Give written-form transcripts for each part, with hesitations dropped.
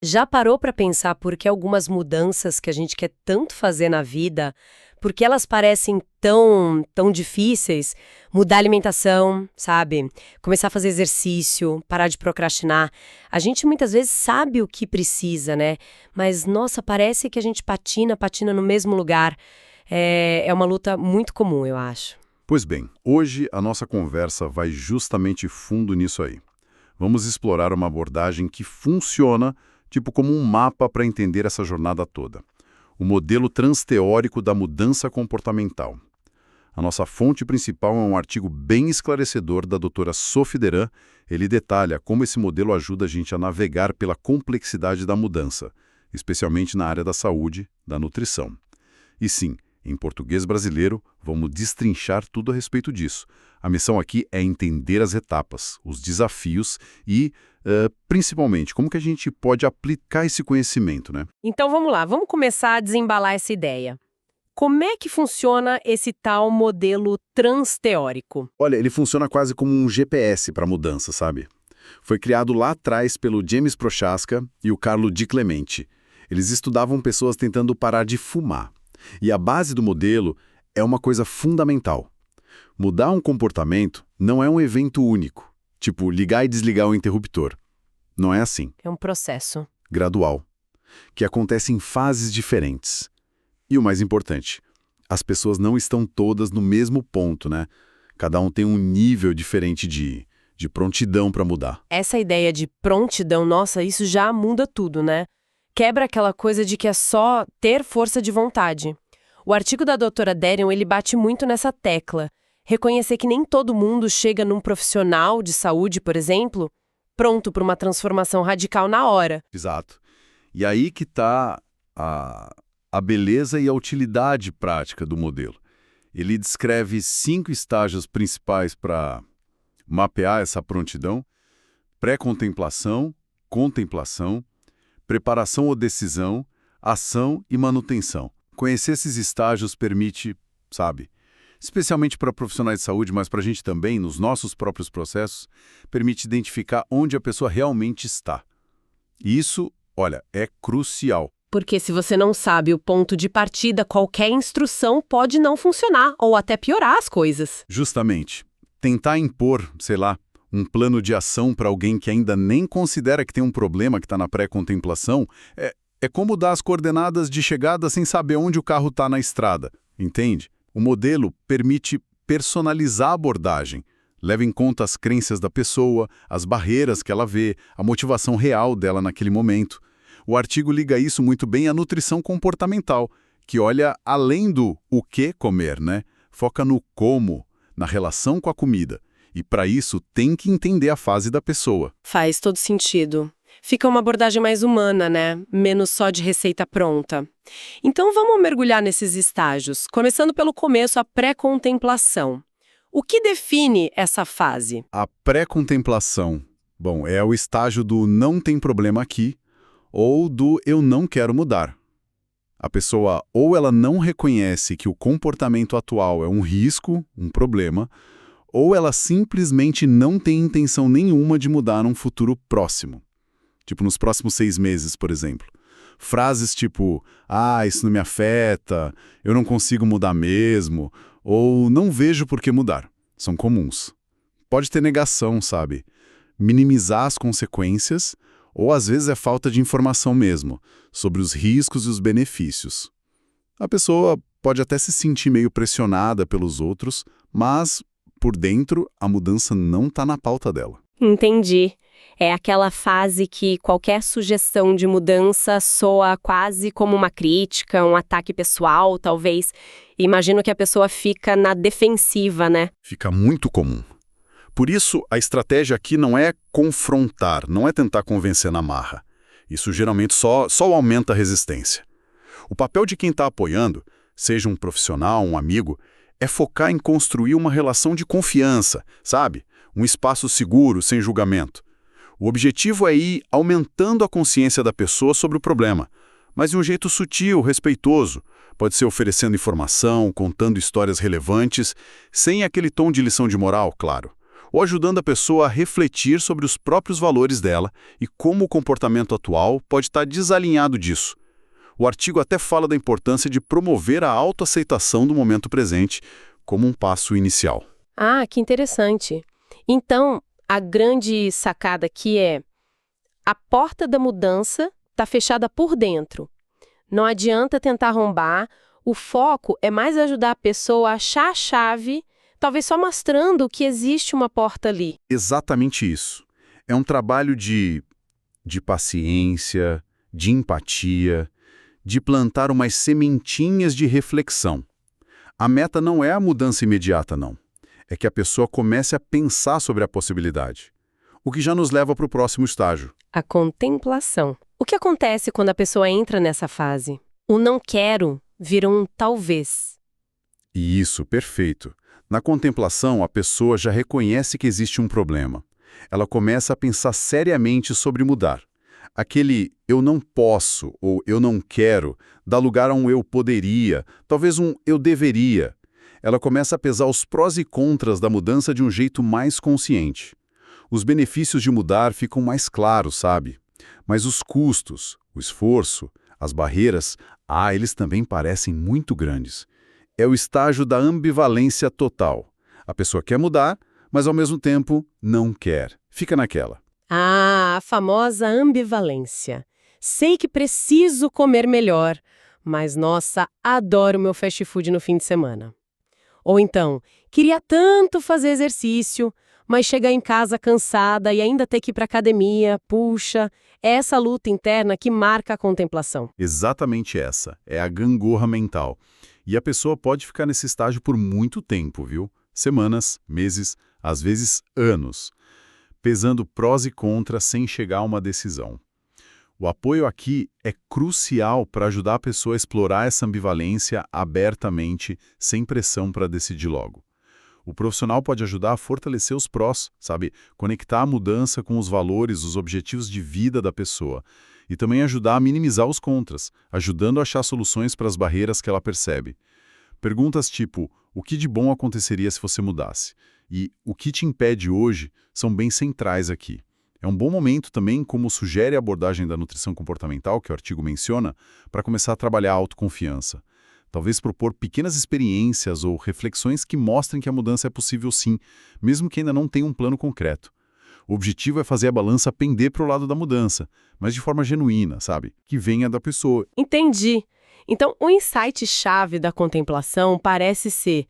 Já parou para pensar por que algumas mudanças que a gente quer tanto fazer na vida, por que elas parecem tão difíceis? Mudar a alimentação, sabe? Começar a fazer exercício, parar de procrastinar. A gente muitas vezes sabe o que precisa, né? Mas, nossa, parece que a gente patina no mesmo lugar. É uma luta muito comum, eu acho. Pois bem, hoje a nossa conversa vai justamente fundo nisso aí. Vamos explorar uma abordagem que funciona tipo como um mapa para entender essa jornada toda. O modelo transteórico da mudança comportamental. A nossa fonte principal é um artigo bem esclarecedor da doutora Sophie Deran. Ele detalha como esse modelo ajuda a gente a navegar pela complexidade da mudança, especialmente na área da saúde, da nutrição. E sim, em português brasileiro, vamos destrinchar tudo a respeito disso. A missão aqui é entender as etapas, os desafios e, principalmente, como que a gente pode aplicar esse conhecimento, né? Então vamos lá, vamos começar a desembalar essa ideia. Como é que funciona esse tal modelo transteórico? Olha, ele funciona quase como um GPS para mudança, sabe? Foi criado lá atrás pelo James Prochaska e o Carlo Di Clemente. Eles estudavam pessoas tentando parar de fumar. E a base do modelo é uma coisa fundamental. Mudar um comportamento não é um evento único, tipo ligar e desligar o interruptor. Não é assim. É um processo. Gradual, que acontece em fases diferentes. E o mais importante, as pessoas não estão todas no mesmo ponto, né? Cada um tem um nível diferente de prontidão para mudar. Essa ideia de prontidão, nossa, isso já muda tudo, né? Quebra aquela coisa de que é só ter força de vontade. O artigo da doutora Deran, ele bate muito nessa tecla. Reconhecer que nem todo mundo chega num profissional de saúde, por exemplo, pronto para uma transformação radical na hora. Exato. E aí que está a beleza e a utilidade prática do modelo. Ele descreve 5 estágios principais para mapear essa prontidão: pré-contemplação, contemplação, preparação ou decisão, ação e manutenção. Conhecer esses estágios permite, sabe, especialmente para profissionais de saúde, mas para a gente também, nos nossos próprios processos, permite identificar onde a pessoa realmente está. E isso, olha, é crucial. Porque se você não sabe o ponto de partida, qualquer instrução pode não funcionar ou até piorar as coisas. Justamente. Tentar impor, sei lá, um plano de ação para alguém que ainda nem considera que tem um problema que está na pré-contemplação é como dar as coordenadas de chegada sem saber onde o carro está na estrada, entende? O modelo permite personalizar a abordagem, leva em conta as crenças da pessoa, as barreiras que ela vê, a motivação real dela naquele momento. O artigo liga isso muito bem à nutrição comportamental, que olha além do o que comer, né? Foca no como, na relação com a comida. E para isso tem que entender a fase da pessoa. Faz todo sentido. Fica uma abordagem mais humana, né? Menos só de receita pronta. Então vamos mergulhar nesses estágios, começando pelo começo, a pré-contemplação. O que define essa fase? A pré-contemplação, bom, é o estágio do não tem problema aqui ou do eu não quero mudar. A pessoa ou ela não reconhece que o comportamento atual é um risco, um problema, ou ela simplesmente não tem intenção nenhuma de mudar num futuro próximo. Tipo, nos próximos 6 meses, por exemplo. Frases tipo, isso não me afeta, eu não consigo mudar mesmo, ou não vejo por que mudar. São comuns. Pode ter negação, sabe? Minimizar as consequências, ou às vezes é falta de informação mesmo, sobre os riscos e os benefícios. A pessoa pode até se sentir meio pressionada pelos outros, mas, por dentro, a mudança não está na pauta dela. Entendi. É aquela fase que qualquer sugestão de mudança soa quase como uma crítica, um ataque pessoal, talvez. Imagino que a pessoa fica na defensiva, né? Fica muito comum. Por isso, a estratégia aqui não é confrontar, não é tentar convencer na marra. Isso geralmente só aumenta a resistência. O papel de quem está apoiando, seja um profissional, um amigo, é focar em construir uma relação de confiança, sabe? Um espaço seguro, sem julgamento. O objetivo é ir aumentando a consciência da pessoa sobre o problema, mas de um jeito sutil, respeitoso. Pode ser oferecendo informação, contando histórias relevantes, sem aquele tom de lição de moral, claro. ou ajudando a pessoa a refletir sobre os próprios valores dela e como o comportamento atual pode estar desalinhado disso. O artigo até fala da importância de promover a autoaceitação do momento presente como um passo inicial. Ah, que interessante. Então, a grande sacada aqui é: a porta da mudança está fechada por dentro. Não adianta tentar arrombar, o foco é mais ajudar a pessoa a achar a chave, talvez só mostrando que existe uma porta ali. Exatamente isso. É um trabalho de paciência, de empatia, de plantar umas sementinhas de reflexão. A meta não é a mudança imediata, não. É que a pessoa comece a pensar sobre a possibilidade. O que já nos leva para o próximo estágio. A contemplação. O que acontece quando a pessoa entra nessa fase? O não quero vira um talvez. Isso, perfeito. Na contemplação, a pessoa já reconhece que existe um problema. Ela começa a pensar seriamente sobre mudar. Aquele eu não posso ou eu não quero dá lugar a um eu poderia, talvez um eu deveria. Ela começa a pesar os prós e contras da mudança de um jeito mais consciente. Os benefícios de mudar ficam mais claros, sabe? Mas os custos, o esforço, as barreiras, eles também parecem muito grandes. É o estágio da ambivalência total. A pessoa quer mudar, mas ao mesmo tempo não quer. Fica naquela. Ah, a famosa ambivalência. Sei que preciso comer melhor, mas nossa, adoro meu fast food no fim de semana. Ou então, queria tanto fazer exercício, mas chegar em casa cansada e ainda ter que ir para academia, puxa, é essa luta interna que marca a contemplação. Exatamente essa. É a gangorra mental. E a pessoa pode ficar nesse estágio por muito tempo, viu? Semanas, meses, às vezes anos, pesando prós e contras sem chegar a uma decisão. O apoio aqui é crucial para ajudar a pessoa a explorar essa ambivalência abertamente, sem pressão para decidir logo. O profissional pode ajudar a fortalecer os prós, sabe? Conectar a mudança com os valores, os objetivos de vida da pessoa. E também ajudar a minimizar os contras, ajudando a achar soluções para as barreiras que ela percebe. Perguntas tipo, o que de bom aconteceria se você mudasse? E o que te impede hoje são bem centrais aqui. É um bom momento também, como sugere a abordagem da nutrição comportamental, que o artigo menciona, para começar a trabalhar a autoconfiança. Talvez propor pequenas experiências ou reflexões que mostrem que a mudança é possível sim, mesmo que ainda não tenha um plano concreto. O objetivo é fazer a balança pender para o lado da mudança, mas de forma genuína, sabe? Que venha da pessoa. Entendi. Então, o insight-chave da contemplação parece ser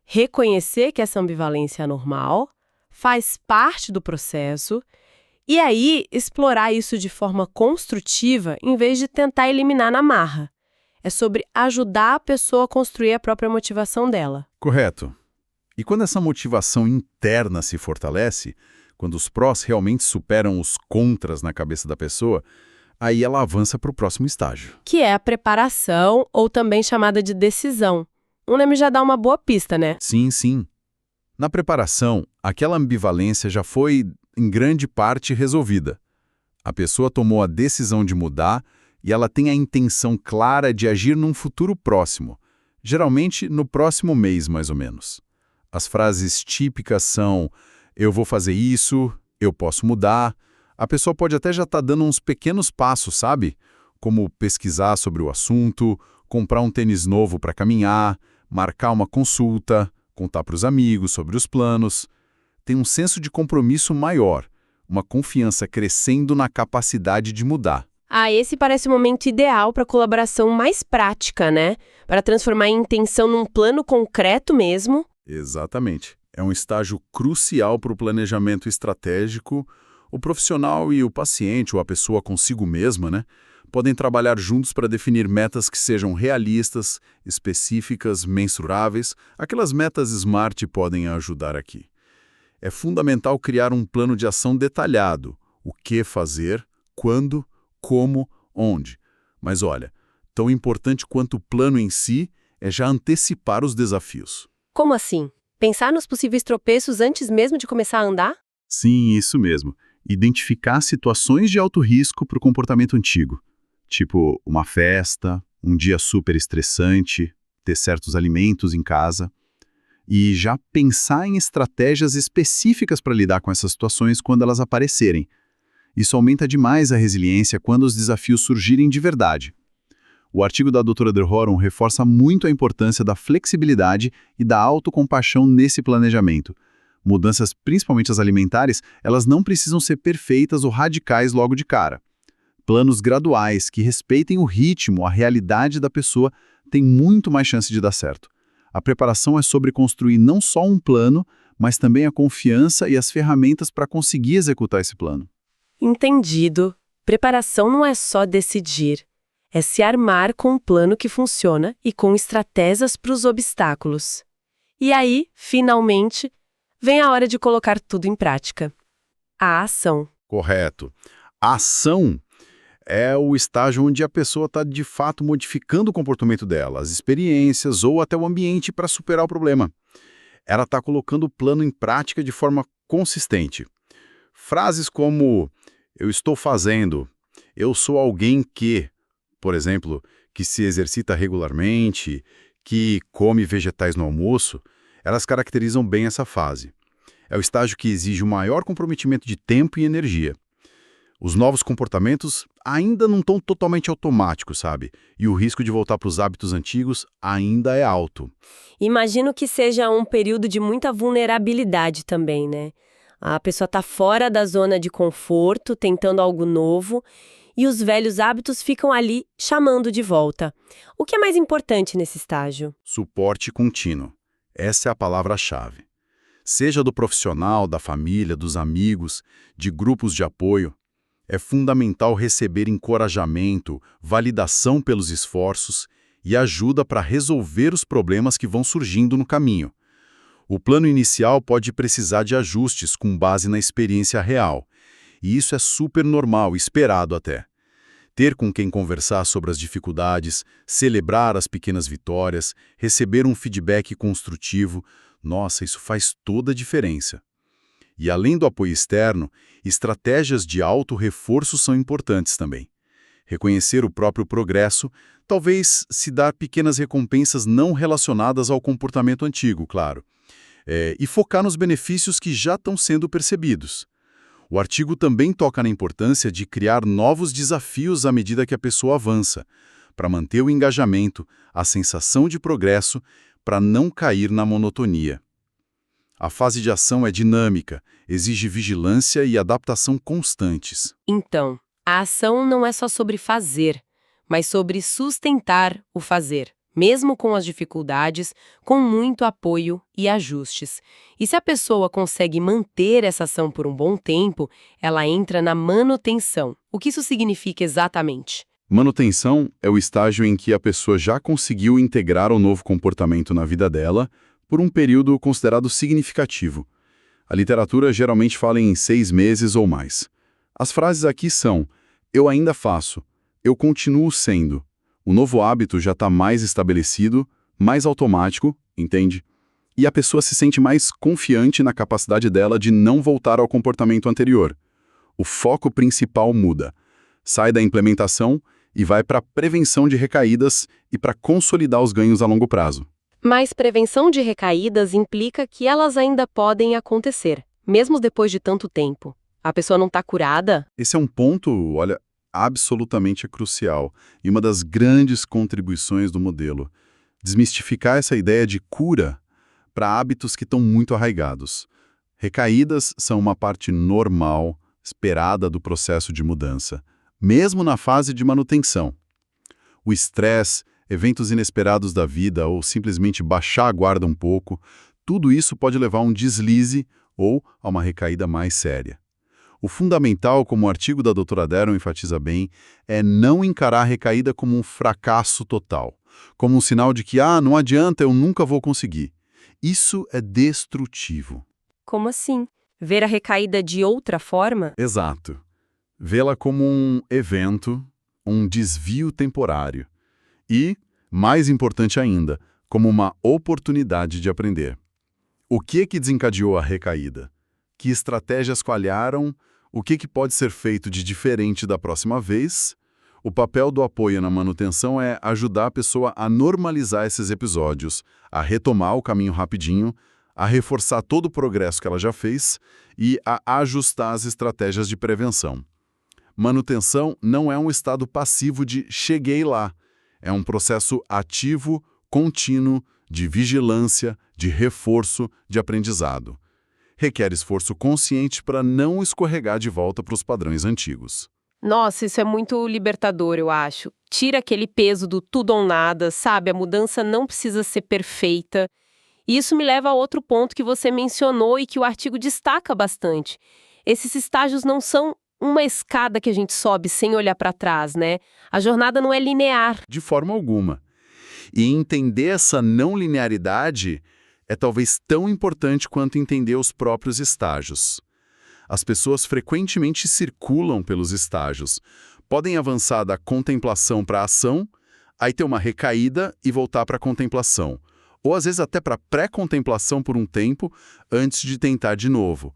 reconhecer que essa ambivalência é normal, faz parte do processo, e aí explorar isso de forma construtiva em vez de tentar eliminar na marra. É sobre ajudar a pessoa a construir a própria motivação dela. Correto. E quando essa motivação interna se fortalece, quando os prós realmente superam os contras na cabeça da pessoa, aí ela avança para o próximo estágio. Que é a preparação, ou também chamada de decisão. O nome já dá uma boa pista, né? Sim, sim. Na preparação, aquela ambivalência já foi, em grande parte, resolvida. A pessoa tomou a decisão de mudar e ela tem a intenção clara de agir num futuro próximo, geralmente no próximo mês, mais ou menos. As frases típicas são: eu vou fazer isso, eu posso mudar. A pessoa pode até já estar dando uns pequenos passos, sabe? Como pesquisar sobre o assunto, comprar um tênis novo para caminhar, marcar uma consulta, contar para os amigos sobre os planos. Tem um senso de compromisso maior, uma confiança crescendo na capacidade de mudar. Ah, esse parece o momento ideal para colaboração mais prática, né? Para transformar a intenção num plano concreto mesmo. Exatamente. É um estágio crucial para o planejamento estratégico. O profissional e o paciente, ou a pessoa consigo mesma, né, podem trabalhar juntos para definir metas que sejam realistas, específicas, mensuráveis. Aquelas metas SMART podem ajudar aqui. É fundamental criar um plano de ação detalhado. O que fazer, quando, como, onde. Mas olha, tão importante quanto o plano em si é já antecipar os desafios. Como assim? Pensar nos possíveis tropeços antes mesmo de começar a andar? Sim, isso mesmo. Identificar situações de alto risco para o comportamento antigo. Tipo, uma festa, um dia super estressante, ter certos alimentos em casa. e já pensar em estratégias específicas para lidar com essas situações quando elas aparecerem. Isso aumenta demais a resiliência quando os desafios surgirem de verdade. O artigo da Dra. Derhoron reforça muito a importância da flexibilidade e da autocompaixão nesse planejamento. Mudanças, principalmente as alimentares, elas não precisam ser perfeitas ou radicais logo de cara. Planos graduais que respeitem o ritmo, a realidade da pessoa, têm muito mais chance de dar certo. A preparação é sobre construir não só um plano, mas também a confiança e as ferramentas para conseguir executar esse plano. Entendido. Preparação não é só decidir. É se armar com um plano que funciona e com estratégias para os obstáculos. E aí, finalmente, vem a hora de colocar tudo em prática. A ação. Correto. A ação é o estágio onde a pessoa está, de fato, modificando o comportamento dela, as experiências ou até o ambiente para superar o problema. Ela está colocando o plano em prática de forma consistente. Frases como, eu estou fazendo, eu sou alguém que, por exemplo, que se exercita regularmente, que come vegetais no almoço, elas caracterizam bem essa fase. É o estágio que exige o maior comprometimento de tempo e energia. Os novos comportamentos ainda não estão totalmente automáticos, sabe? E o risco de voltar para os hábitos antigos ainda é alto. Imagino que seja um período de muita vulnerabilidade também, né? A pessoa está fora da zona de conforto, tentando algo novo, e os velhos hábitos ficam ali chamando de volta. O que é mais importante nesse estágio? Suporte contínuo. Essa é a palavra-chave. Seja do profissional, da família, dos amigos, de grupos de apoio, é fundamental receber encorajamento, validação pelos esforços e ajuda para resolver os problemas que vão surgindo no caminho. O plano inicial pode precisar de ajustes com base na experiência real, e isso é super normal, esperado até. Ter com quem conversar sobre as dificuldades, celebrar as pequenas vitórias, receber um feedback construtivo, nossa, isso faz toda a diferença. E além do apoio externo, estratégias de auto-reforço são importantes também. Reconhecer o próprio progresso, talvez se dar pequenas recompensas não relacionadas ao comportamento antigo, claro. E focar nos benefícios que já estão sendo percebidos. O artigo também toca na importância de criar novos desafios à medida que a pessoa avança, para manter o engajamento, a sensação de progresso, para não cair na monotonia. A fase de ação é dinâmica, exige vigilância e adaptação constantes. Então, a ação não é só sobre fazer, mas sobre sustentar o fazer, mesmo com as dificuldades, com muito apoio e ajustes. E se a pessoa consegue manter essa ação por um bom tempo, ela entra na manutenção. O que isso significa exatamente? Manutenção é o estágio em que a pessoa já conseguiu integrar o novo comportamento na vida dela por um período considerado significativo. A literatura geralmente fala em 6 meses ou mais. As frases aqui são, eu ainda faço, eu continuo sendo. O novo hábito já está mais estabelecido, mais automático, entende? E a pessoa se sente mais confiante na capacidade dela de não voltar ao comportamento anterior. O foco principal muda. Sai da implementação e vai para a prevenção de recaídas e para consolidar os ganhos a longo prazo. Mas prevenção de recaídas implica que elas ainda podem acontecer, mesmo depois de tanto tempo. A pessoa não está curada? Esse é um ponto, olha, absolutamente crucial e uma das grandes contribuições do modelo. Desmistificar essa ideia de cura para hábitos que estão muito arraigados. Recaídas são uma parte normal, esperada do processo de mudança, mesmo na fase de manutenção. O estresse, eventos inesperados da vida ou simplesmente baixar a guarda um pouco, tudo isso pode levar a um deslize ou a uma recaída mais séria. O fundamental, como o artigo da Dra. Derhoron enfatiza bem, é não encarar a recaída como um fracasso total, como um sinal de que, não adianta, eu nunca vou conseguir. Isso é destrutivo. Como assim? Ver a recaída de outra forma? Exato. Vê-la como um evento, um desvio temporário. E, mais importante ainda, como uma oportunidade de aprender. O que desencadeou a recaída? Que estratégias falharam? O que pode ser feito de diferente da próxima vez? O papel do apoio na manutenção é ajudar a pessoa a normalizar esses episódios, a retomar o caminho rapidinho, a reforçar todo o progresso que ela já fez e a ajustar as estratégias de prevenção. Manutenção não é um estado passivo de cheguei lá. É um processo ativo, contínuo, de vigilância, de reforço, de aprendizado. Requer esforço consciente para não escorregar de volta para os padrões antigos. Nossa, isso é muito libertador, eu acho. Tira aquele peso do tudo ou nada, sabe? A mudança não precisa ser perfeita. E isso me leva a outro ponto que você mencionou e que o artigo destaca bastante. Esses estágios não são uma escada que a gente sobe sem olhar para trás, né? A jornada não é linear. De forma alguma. E entender essa não linearidade é talvez tão importante quanto entender os próprios estágios. As pessoas frequentemente circulam pelos estágios. Podem avançar da contemplação para a ação, aí ter uma recaída e voltar para a contemplação. Ou às vezes até para a pré-contemplação por um tempo, antes de tentar de novo.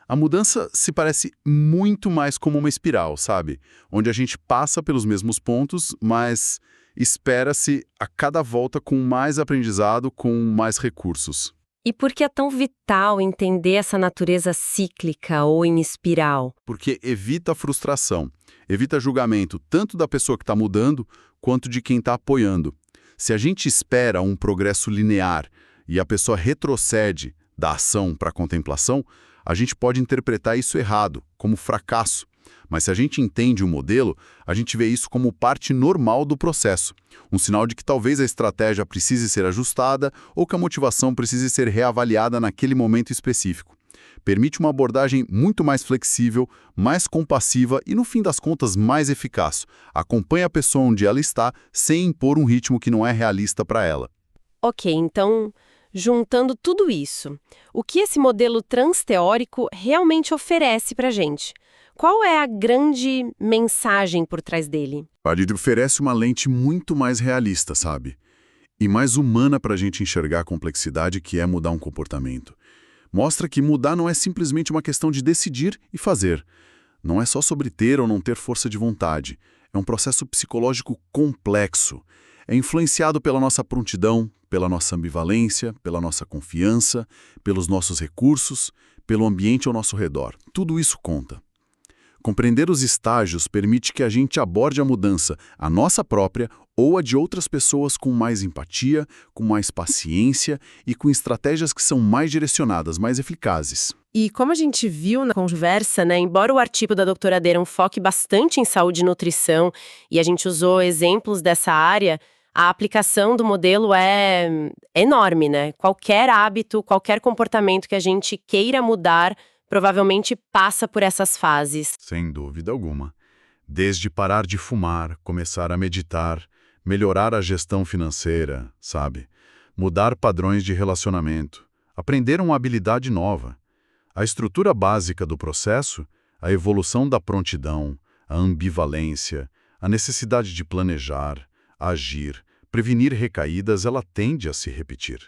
A mudança se parece muito mais como uma espiral, sabe? Onde a gente passa pelos mesmos pontos, mas espera-se a cada volta com mais aprendizado, com mais recursos. E por que é tão vital entender essa natureza cíclica ou em espiral? Porque evita a frustração, evita julgamento tanto da pessoa que está mudando, quanto de quem está apoiando. Se a gente espera um progresso linear e a pessoa retrocede da ação para a contemplação, a gente pode interpretar isso errado, como fracasso. Mas se a gente entende o modelo, a gente vê isso como parte normal do processo. Um sinal de que talvez a estratégia precise ser ajustada ou que a motivação precise ser reavaliada naquele momento específico. Permite uma abordagem muito mais flexível, mais compassiva e, no fim das contas, mais eficaz. Acompanha a pessoa onde ela está, sem impor um ritmo que não é realista para ela. Ok, então, juntando tudo isso, o que esse modelo transteórico realmente oferece para a gente? Qual é a grande mensagem por trás dele? Ele oferece uma lente muito mais realista, sabe? E mais humana para a gente enxergar a complexidade que é mudar um comportamento. Mostra que mudar não é simplesmente uma questão de decidir e fazer. Não é só sobre ter ou não ter força de vontade. É um processo psicológico complexo. É influenciado pela nossa prontidão, pela nossa ambivalência, pela nossa confiança, pelos nossos recursos, pelo ambiente ao nosso redor. Tudo isso conta. Compreender os estágios permite que a gente aborde a mudança, a nossa própria ou a de outras pessoas com mais empatia, com mais paciência e com estratégias que são mais direcionadas, mais eficazes. E como a gente viu na conversa, né, embora o artigo da doutora Deron foque bastante em saúde e nutrição, e a gente usou exemplos dessa área, a aplicação do modelo é enorme, né? Qualquer hábito, qualquer comportamento que a gente queira mudar, provavelmente passa por essas fases. Sem dúvida alguma. Desde parar de fumar, começar a meditar, melhorar a gestão financeira, sabe? Mudar padrões de relacionamento, aprender uma habilidade nova. A estrutura básica do processo, a evolução da prontidão, a ambivalência, a necessidade de planejar, agir, prevenir recaídas, ela tende a se repetir.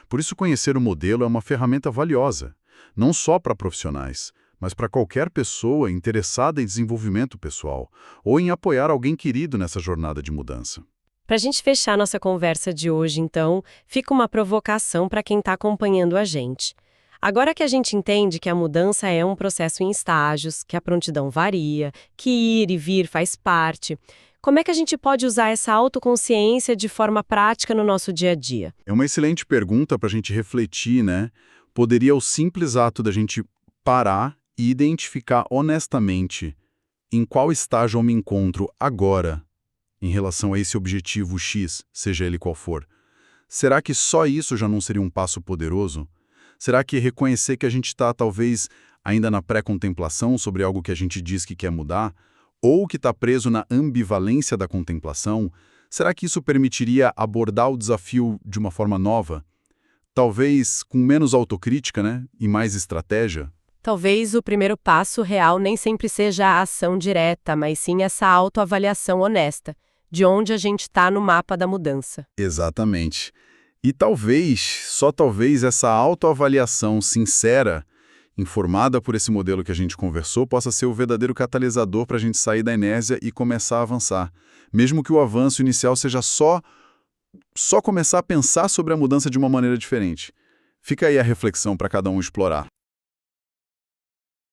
Por isso, conhecer o modelo é uma ferramenta valiosa. Não só para profissionais, mas para qualquer pessoa interessada em desenvolvimento pessoal ou em apoiar alguém querido nessa jornada de mudança. Para a gente fechar nossa conversa de hoje, então, fica uma provocação para quem está acompanhando a gente. Agora que a gente entende que a mudança é um processo em estágios, que a prontidão varia, que ir e vir faz parte, como é que a gente pode usar essa autoconsciência de forma prática no nosso dia a dia? É uma excelente pergunta para a gente refletir, né? Poderia o simples ato da gente parar e identificar honestamente em qual estágio eu me encontro agora em relação a esse objetivo X, seja ele qual for. Será que só isso já não seria um passo poderoso? Será que reconhecer que a gente está, talvez, ainda na pré-contemplação sobre algo que a gente diz que quer mudar, ou que está preso na ambivalência da contemplação, será que isso permitiria abordar o desafio de uma forma nova? Talvez com menos autocrítica, né? E mais estratégia? Talvez o primeiro passo real nem sempre seja a ação direta, mas sim essa autoavaliação honesta, de onde a gente está no mapa da mudança. Exatamente. E talvez, só talvez, essa autoavaliação sincera informada por esse modelo que a gente conversou, possa ser o verdadeiro catalisador para a gente sair da inércia e começar a avançar. Mesmo que o avanço inicial seja só começar a pensar sobre a mudança de uma maneira diferente. Fica aí a reflexão para cada um explorar.